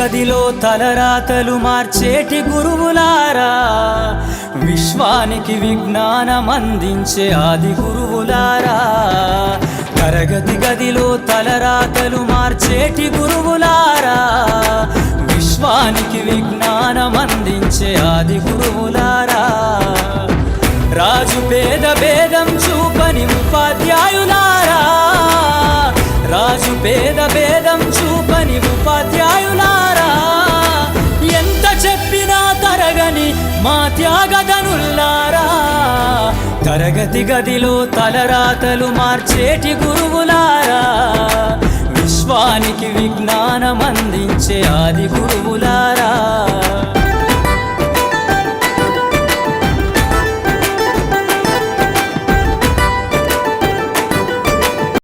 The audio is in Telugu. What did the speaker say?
గదిలో తలరాతలు మార్చేటి గురువులారా, విశ్వానికి విజ్ఞానం అందించే ఆది గురువులారా. తరగతి గదిలో తలరాతలు మార్చేటి గురువులారా, విశ్వానికి విజ్ఞానం అందించే ఆది గురువులారా. రాజు పేద భేదం చూపని ఉపాధ్యాయులారా, రాజు పేద భేదం చూపని ఉపాధ్యాయులారా. ఎంత చెప్పినా తరగని మా త్యాగధనుల్లారా, తరగతి గదిలో తలరాతలు మార్చేటి గురువులారా, విశ్వానికి విజ్ఞానం అందించే ఆది గురువులారా.